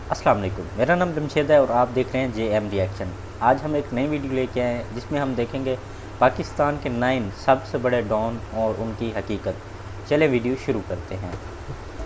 अस्सलाम वालेकुम, मेरा नाम जमशेद है और आप देख रहे हैं JM रिएक्शन। आज हम एक नई वीडियो लेके आए हैं जिसमें हम देखेंगे पाकिस्तान के 9 सबसे बड़े डॉन और उनकी हकीकत। चले वीडियो शुरू करते हैं।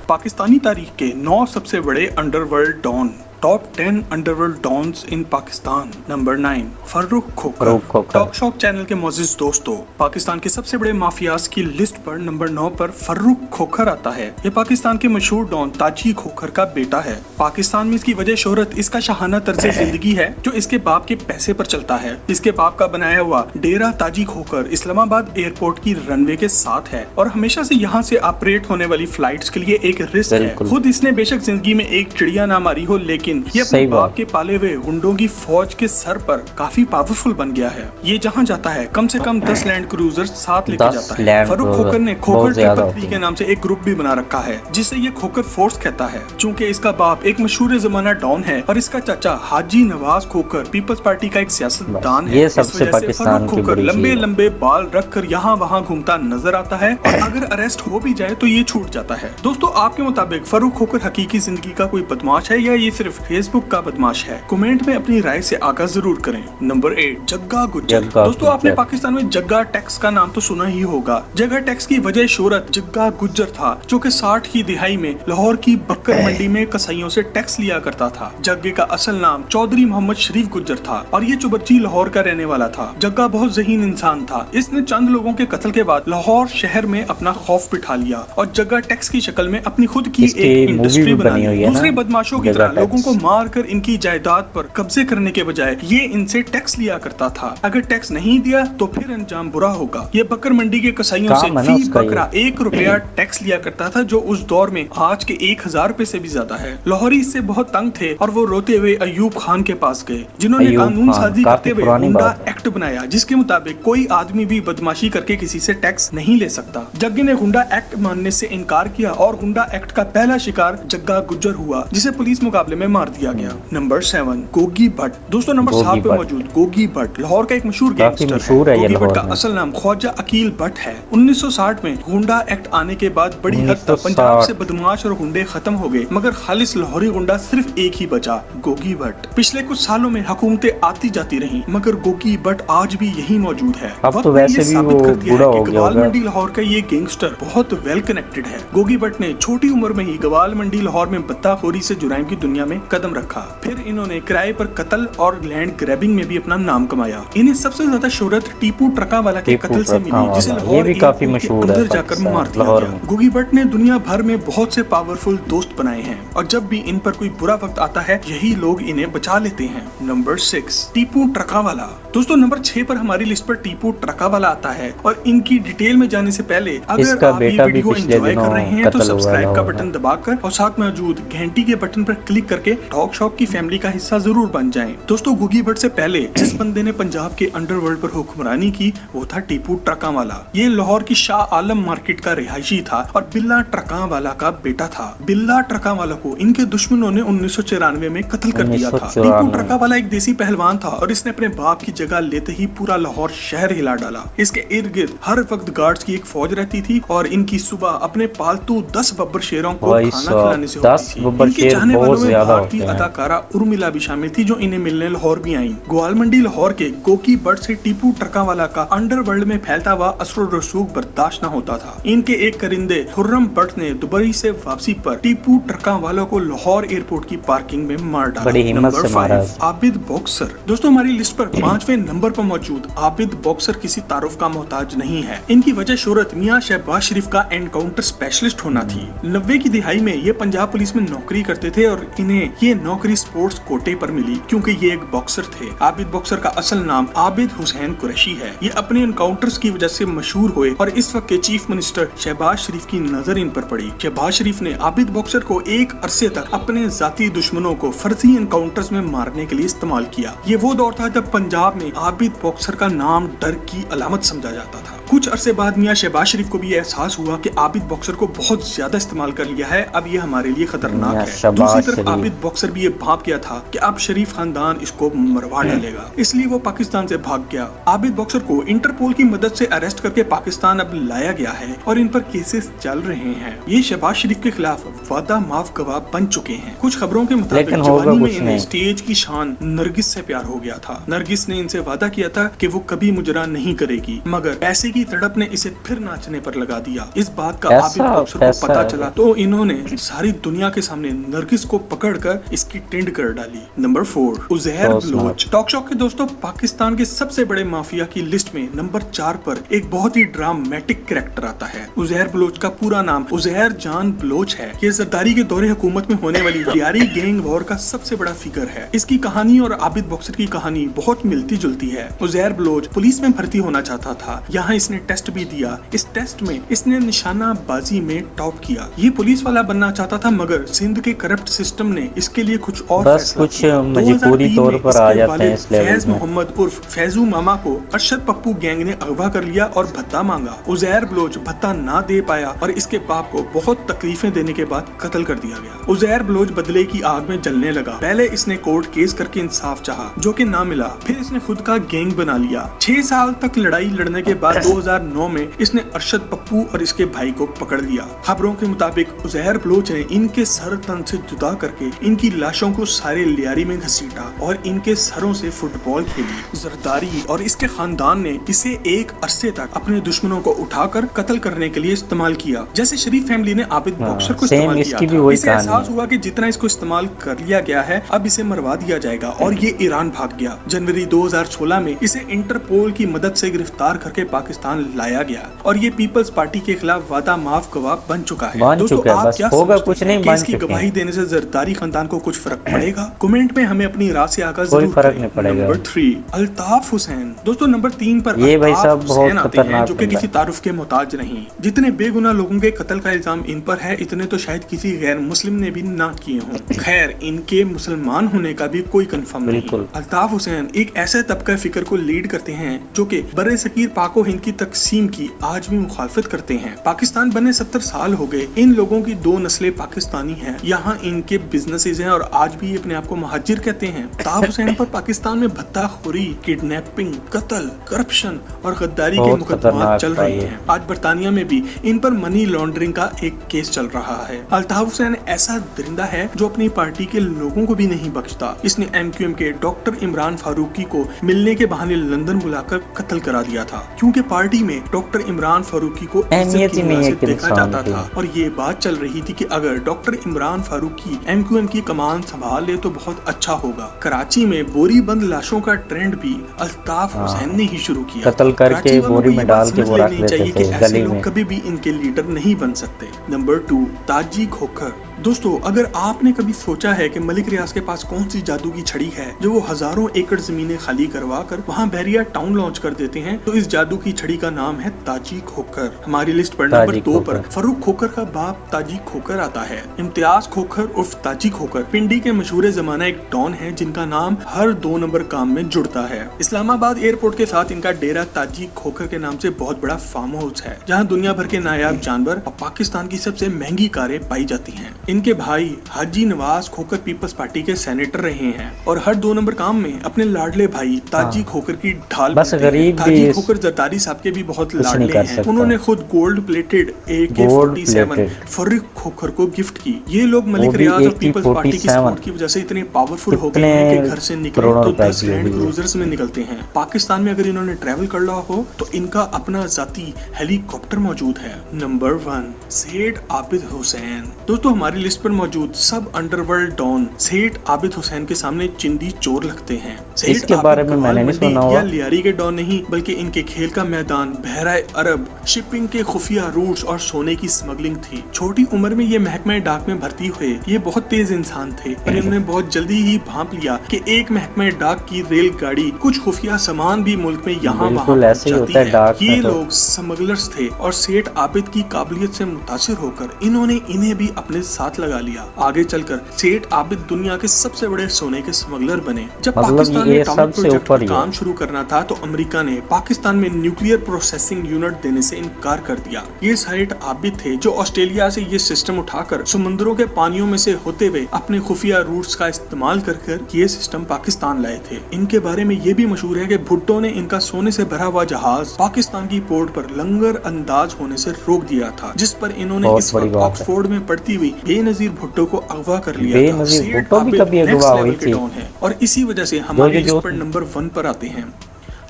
पाकिस्तानी तारीख के 9 सबसे बड़े underworld don. Top 10 underworld dons in Pakistan. Number 9, Farrukh Khokhar. Talk shock channel के मोअज़्ज़िज़ दोस्तों, पाकिस्तान के सबसे बड़े माफियाज की लिस्ट पर नंबर 9 पर फर्रुख खोखर आता है। ये पाकिस्तान के मशहूर डॉन ताजी खोखर का बेटा है। पाकिस्तान में इसकी वजह शोहरत इसका शाहाना तर्ज जिंदगी है जो इसके बाप के पैसे पर चलता है। इसके बाप का बनाया हुआ डेरा ताजी खोखर इस्लामाबाद एयरपोर्ट की रनवे के साथ है और हमेशा से यहाँ से ऑपरेट होने वाली फ्लाइट्स के लिए एक रिस्क है। खुद इसने बेशक जिंदगी में एक चिड़िया ना मारी हो, लेकिन ये अपने बाप के पाले हुए गुंडों की फौज के सर पर काफी पावरफुल बन गया है। ये जहाँ जाता है कम से कम 10 लैंड क्रूजर साथ लेकर जाता है। फर्रुख खोखर ने खोखर 333 के नाम से एक ग्रुप भी बना रखा है जिसे ये खोखर फोर्स कहता है। चूँकि इसका बाप एक मशहूर जमाना डॉन है और इसका चाचा हाजी नवाज खोखर पीपल्स पार्टी का एक सियासतदान है, इस वजह से फर्रुख खोखर लंबे लंबे बाल रख कर यहाँ वहाँ घूमता नजर आता है और अगर अरेस्ट हो भी जाए तो ये छूट जाता है। दोस्तों, आपके मुताबिक फर्रुख खोखर हकीकी जिंदगी का कोई बदमाश है या ये सिर्फ फेसबुक का बदमाश है? कमेंट में अपनी राय से आगाह जरूर करें। नंबर 8, जग्गा गुज्जर। दोस्तों, आपने पाकिस्तान में जग्गा टैक्स का नाम तो सुना ही होगा। जग्गा टैक्स की वजह शोहरत जग्गा गुज्जर था जो कि 60 की दिहाई में लाहौर की बक्कर मंडी में कसाईयों से टैक्स लिया करता था। जग्गे का असल नाम चौधरी मोहम्मद शरीफ गुज्जर था और ये चुबरची लाहौर का रहने वाला था। जग्गा बहुत ज़हीन इंसान था। इसने चंद लोगों के कत्ल के बाद लाहौर शहर में अपना खौफ बिठा लिया और जग्गा टैक्स की शक्ल में अपनी खुद की एक इंडस्ट्री बना ली। दूसरे बदमाशों की तरह लोगों को मार कर इनकी जायदाद पर कब्जे करने के बजाय ये इनसे टैक्स लिया करता था। अगर टैक्स नहीं दिया तो फिर अंजाम बुरा होगा। ये बकर मंडी के कसाईयों से फी बकरा 1 रुपया टैक्स लिया करता था जो उस दौर में आज के 1000 रुपए से भी ज्यादा है। लाहौरी इससे बहुत तंग थे और वो रोते हुए अयूब खान के पास गए जिन्होंने कानून साजी करते हुए हुंडा एक्ट बनाया जिसके मुताबिक कोई आदमी भी बदमाशी करके किसी से टैक्स नहीं ले सकता। जग्गे ने हुंडा एक्ट मानने से इनकार किया और हुंडा एक्ट का पहला शिकार जग्गा गुज्जर हुआ जिसे पुलिस मुकाबले में मार दिया गया। नंबर 7, गोगी भट्ट। दोस्तों, नंबर 7 पे मौजूद गोगी भट्ट लाहौर का एक मशहूर गैंगस्टर है। गोगी भट्ट का असल नाम ख्वाजा अकील भट्ट है। 1960 में हुंडा एक्ट आने के बाद बड़ी हद तक पंजाब से बदमाश और गुंडे खत्म हो गए मगर खालिस लाहौरी गुंडा सिर्फ एक ही बचा, गोगी भट्ट। पिछले कुछ सालों में हुकूमतें आती जाती रही मगर गोगी भट्ट आज भी यही मौजूद है। अब तो वैसे भी वो बूढ़ा हो गया गवाल मंडी लाहौर का ये गैंगस्टर बहुत वेल कनेक्टेड है। गोगी भट्ट ने छोटी उम्र में ही गवाल मंडी लाहौर में बत्ताखोरी से जुराइम की दुनिया में कदम रखा। फिर इन्होंने किराए पर कत्ल और लैंड ग्रैबिंग में भी अपना नाम कमाया। इन्हें सबसे ज्यादा शोहरत टीपू ट्रकावाला के कत्ल से मिली जिसे लाहौर भी काफी मशहूर है, जाकर मार दिया गया। गोगी भट्ट ने दुनिया भर में बहुत से पावरफुल दोस्त बनाए हैं और जब भी इन पर कोई बुरा वक्त आता है यही लोग इन्हें बचा लेते हैं। नंबर 6, टीपू ट्रकावाला। दोस्तों, नंबर 6 पर हमारी लिस्ट पर टीपू ट्रकावाला आता है और इनकी डिटेल में जाने से पहले अगर आप ये वीडियो एंजॉय कर रहे हैं तो सब्सक्राइब का बटन दबाकर और साथ मौजूद घंटी के बटन पर क्लिक करके टॉक शॉक की फैमिली का हिस्सा जरूर बन जाएं। दोस्तों, गोगी भट्ट से पहले जिस बंदे ने पंजाब के अंडरवर्ल्ड पर हुक्मरानी की वो था टीपू ट्रकावाला। ये लाहौर की शाह आलम मार्केट का रिहायशी था और बिल्ला ट्रकावाला का बेटा था। बिल्ला ट्रकावाला को इनके दुश्मनों ने 1994 में कत्ल कर दिया था। टीपू ट्रकावाला एक देसी पहलवान था और इसने अपने बाप की जगह लेते ही पूरा लाहौर शहर हिला डाला। इसके इर्द गिर्द हर वक्त गार्ड्स की एक फौज रहती थी और इनकी सुबह अपने पालतू 10 बब्बर शेरों को खाना खिलाने से होती थी। इनके चाहने वालों में भारतीय अदाकारा उर्मिला भी शामिल थी जो इन्हें मिलने लाहौर भी आई। ग्वाल मंडी लाहौर के गोगी भट्ट से टीपू ट्रकावाला का अंडरवर्ल्ड में फैलता हुआ असर रसूख बर्दाश्त न होता था। इनके एक करिंदे खुर्रम भट्ट ने दुबई से वापसी पर टीपू ट्रकावाला को लाहौर एयरपोर्ट की पार्किंग में मार डाला। Number 5, Abid boxer. दोस्तों, हमारी लिस्ट पर 5वें नंबर पर मौजूद आबिद बॉक्सर किसी तारुफ का मोहताज नहीं है। इनकी वजह शोहरत मियां शहबाज शरीफ का एनकाउंटर स्पेशलिस्ट होना थी। 90 की दिहाई में ये पंजाब पुलिस में नौकरी करते थे और इन्हें ये नौकरी स्पोर्ट्स कोटे पर मिली क्योंकि ये एक बॉक्सर थे। आबिद बॉक्सर का असल नाम आबिद हुसैन कुरैशी है। ये अपने एनकाउंटर्स की वजह से मशहूर हुए और इस वक्त के चीफ मिनिस्टर शहबाज शरीफ की नजर इन पर पड़ी। शहबाज शरीफ ने आबिद बॉक्सर को एक अरसे तक अपने जाती दुश्मनों को फर्जी एनकाउंटर्स में मारने के लिए इस्तेमाल किया। ये वो दौर था जब पंजाब में आबिद बॉक्सर का नाम डर की अलामत समझा जाता था। कुछ अरसे बाद मियां शहबाज शरीफ को भी एहसास हुआ कि आबिद बॉक्सर को बहुत ज्यादा इस्तेमाल कर लिया है, अब ये हमारे लिए खतरनाक है। दूसरी तरफ आबिद बॉक्सर भी ये भाप गया था कि अब शरीफ खानदान इसको मरवा डालेगा, इसलिए वो पाकिस्तान से भाग गया। आबिद बॉक्सर को इंटरपोल की मदद से अरेस्ट करके पाकिस्तान अब लाया गया है और इन पर केसेस चल रहे हैं। ये शहबाज शरीफ के खिलाफ वादा माफ गवाह बन चुके हैं। कुछ खबरों के मुताबिक जवानी में इन्हें स्टेज की शान नरगिस से प्यार हो गया था। नरगिस ने इनसे वादा किया था कि वो कभी मुजरा नहीं करेगी, मगर पैसे की तड़प ने इसे फिर नाचने पर लगा दिया। इस बात का आबिद बॉक्सर को पता चला तो इन्होंने सारी दुनिया के सामने नरगिस को पकड़कर इसकी टिंड कर डाली। Number 4, Uzair Baloch. Talk show के दोस्तों, पाकिस्तान के सबसे बड़े माफिया की लिस्ट में नंबर 4 पर एक बहुत ही ड्रामेटिक कैरेक्टर आता है। उजैर बलोच का पूरा नाम उजैर जान बलोच है। ये जरदारी के दौरे हुकूमत में होने वाली लियारी गैंग वॉर का सबसे बड़ा फिगर है। इसकी कहानी और आबिद बॉक्सर की कहानी बहुत मिलती जुलती है। उजैर बलोच पुलिस में भर्ती होना चाहता था। यहाँ इसने टेस्ट भी दिया। इस टेस्ट में इसने निशानाबाजी में टॉप किया। ये पुलिस वाला बनना चाहता था, मगर सिंध के करप्ट सिस्टम ने इसके लिए कुछ और फैसला किया। मजबूरी तौर पर आ जाते हैं इस लेवल फैज मोहम्मद उर्फ फैजू मामा को अरशद पप्पू गैंग ने अगवा कर लिया और भत्ता मांगा। उजैर बलोच भत्ता ना दे पाया और इसके बाप को बहुत तकलीफें देने के बाद कत्ल कर दिया गया। उजैर बलोच बदले की आग में जलने लगा। पहले इसने कोर्ट केस करके इंसाफ चाहा, जो कि ना मिला। फिर इसने खुद का गैंग बना लिया। 6 साल तक लड़ाई लड़ने के बाद 2009 में इसने अरशद पप्पू और इसके भाई को पकड़ लिया। खबरों के मुताबिक उजैर बलोच ने इनके सर तन से जुदा करके इनकी लाशों को सारे लियारी में घसीटा और इनके सरों से फुटबॉल खेली। जरदारी और इसके खानदान ने इसे एक अरसे तक अपने दुश्मनों को उठाकर कत्ल करने के लिए इस्तेमाल किया, जैसे शरीफ फैमिली ने आबिद बॉक्सर को इस्तेमाल किया था। इसे एहसास हुआ कि जितना इसको इस्तेमाल कर लिया गया है, अब इसे मरवा दिया जाएगा और ये ईरान भाग गया। जनवरी 2016 में इसे इंटरपोल की मदद से गिरफ्तार करके पाकिस्तान लाया गया और ये पीपल्स पार्टी के खिलाफ वादा माफ गवाह बन चुका है। दोस्तों, आप क्या समझते हैं कि इसकी गवाही देने से जरदारी खानदान को कुछ फर्क पड़ेगा? कमेंट में हमें अपनी राय से आगाह जरूर करें। नंबर 3, अल्ताफ हुसैन। दोस्तों, नंबर 3 पर ये भाई साहब बहुत आते हैं, जो कि किसी तारुफ के मोहताज नहीं। जितने बेगुनाह लोगों के कत्ल का इल्जाम इन पर है, इतने तो शायद किसी गैर मुस्लिम ने भी ना किए हों। खैर, इनके मुसलमान होने का भी कोई कंफर्म नहीं। अल्ताफ हुसैन एक ऐसे तबका फिक्र को लीड करते हैं जो कि बरे सकीर पाको हिंद की तकसीम की आज भी मुखालफत करते हैं। पाकिस्तान बने 70 साल हो गए। इन लोगों की 2 नस्लें पाकिस्तानी हैं। यहाँ इनके बिजनेसेस हैं और आज भी अपने आप को महाजिर कहते हैं। अल्ताफ हुसैन पर पाकिस्तान में भत्ताखोरी, किडनैपिंग, कत्ल, करप्शन और गद्दारी के मुकदमात चल रहे हैं। आज बरतानिया में भी इन पर मनी लॉन्ड्रिंग का एक केस चल रहा है। अल्ताफ हुसैन ऐसा दरिंदा है जो अपनी पार्टी के लोगों को भी नहीं बख्शता। इसने MQM के डॉक्टर इमरान फारूकी को मिलने के बहाने लंदन बुलाकर कत्ल करा दिया था, क्योंकि पार्टी में डॉक्टर इमरान फारूकी को इज्जत की नजर से देखा जाता था और ये बात चल रही थी कि अगर डॉक्टर इमरान फारूकी MQM की कमान संभाल ले तो बहुत अच्छा होगा। कराची में बोरी बंद लाशों का ट्रेंड भी अल्ताफ हुसैन ने ही शुरू किया। कत्ल करके बोरी में डाल के वो रख लेते थे गली में। कभी भी इनके लीडर नहीं बन सकते। नंबर 2, ताजी खोखर। दोस्तों, अगर आपने कभी सोचा है कि मलिक रियाज के पास कौन सी जादू की छड़ी है जो वो हजारों एकड़ जमीनें खाली करवा कर वहाँ बहरिया टाउन लॉन्च कर देते हैं, तो इस जादू की छड़ी का नाम है ताजी खोखर। हमारी लिस्ट पर नंबर 2 पर फरूख खोखर का बाप ताजी खोखर आता है। इम्तियाज खोखर उर्फ ताजी खोखर पिंडी के मशहूर जमाना एक डॉन है जिनका नाम हर 2 नंबर काम में जुड़ता है। इस्लामाबाद एयरपोर्ट के साथ इनका डेरा ताजी खोखर के नाम से बहुत बड़ा फार्म हाउस है, जहाँ दुनिया भर के नायाब जानवर और पाकिस्तान की सबसे महंगी कारें पाई जाती हैं। इनके भाई हाजी नवाज खोखर पीपल्स पार्टी के सेनेटर रहे हैं और हर 2 नंबर काम में अपने लाडले भाई ताजी खोखर की ढाल ताजी खोखर जरदारी साहब के भी बहुत लाडले हैं। उन्होंने खुद gold plated AK-47 Farrukh Khokhar को गिफ्ट की। ये लोग मलिक रियाज और पीपल्स पार्टी की सपोर्ट की वजह से इतने पावरफुल हो गए हैं कि घर से निकले तो 10 लैंड क्रूजर्स में निकलते हैं। पाकिस्तान में अगर इन्होंने ट्रैवल कर रहा हो तो इनका अपना जाती हेलीकॉप्टर मौजूद है। नंबर 1, सेठ आबिद हुसैन। दोस्तों, हमारी लिस्ट पर मौजूद सब अंडरवर्ल्ड डॉन सेठ आबिद हुसैन के सामने चिंदी चोर लगते हैं। इसके बारे में मैंने नहीं सुना हुआ। लियारी के डॉन नहीं, बल्कि इनके खेल का मैदान बहराए अरब, शिपिंग के खुफिया रूट्स और सोने की स्मगलिंग थी। छोटी उम्र में ये महकमे डाक में भर्ती हुए। ये बहुत तेज इंसान थे और इन्होंने बहुत जल्दी ही भांप लिया कि एक महकमे डाक की रेलगाड़ी कुछ खुफिया सामान भी मुल्क में यहाँ वहाँ जाती है। ये लोग स्मगलर्स थे और सेठ आबिद की काबिलियत से मुतासिर होकर इन्होंने इन्हें भी अपने साथ हाथ लगा लिया। आगे चलकर सेठ आबिद दुनिया के सबसे बड़े सोने के स्मगलर बने। जब मतलब पाकिस्तान ये ने एटॉमिक सबसे प्रोजेक्ट ऊपर पर ही काम है। शुरू करना था तो अमेरिका ने पाकिस्तान में न्यूक्लियर प्रोसेसिंग यूनिट देने से इनकार कर दिया। ये सेठ आबिद थे जो ऑस्ट्रेलिया से ये सिस्टम उठाकर समुद्रों के पानियों में से होते हुए अपने खुफिया रूट्स का इस्तेमाल कर ये सिस्टम पाकिस्तान लाए थे। इनके बारे में ये भी मशहूर है कि भुट्टो ने इनका सोने से भरा हुआ जहाज पाकिस्तान की पोर्ट पर लंगर अंदाज होने से रोक दिया था, जिस पर इन्होंने बहुत इस बड़ी वक्त बात है। ऑक्सफोर्ड में पढ़ती हुई बेनजीर भुट्टो को अगवा कर लिया था। बेनजीर सेठ भुट्टो भी आबिद कभी नेक्स्ट अगवा हुई लेवल के थी। डॉन है और इसी वजह से हमारी जो लिस्ट पर नंबर 1 पर आते हैं।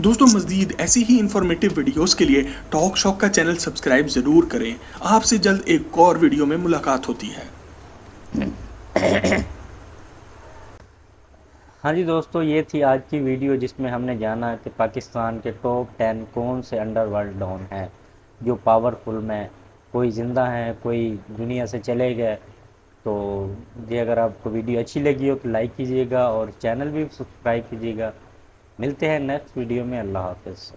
दोस्तों मज़ीद ऐसी ही इंफॉर्मेटिव वीडियोस के लिए टॉक शॉक का चैनल सब्सक्राइब जरूर करें। आपसे जल्द एक और वीडियो में मुलाकात होती है। हाँ जी दोस्तों, ये थी आज की वीडियो जिसमें हमने जाना कि पाकिस्तान के टॉप 10 कौन से अंडरवर्ल्ड डॉन हैं जो पावरफुल में, कोई ज़िंदा हैं, कोई दुनिया से चले गए। तो ये अगर आपको वीडियो अच्छी लगी हो तो लाइक कीजिएगा और चैनल भी सब्सक्राइब कीजिएगा। मिलते हैं नेक्स्ट वीडियो में। अल्लाह हाफ़िज़।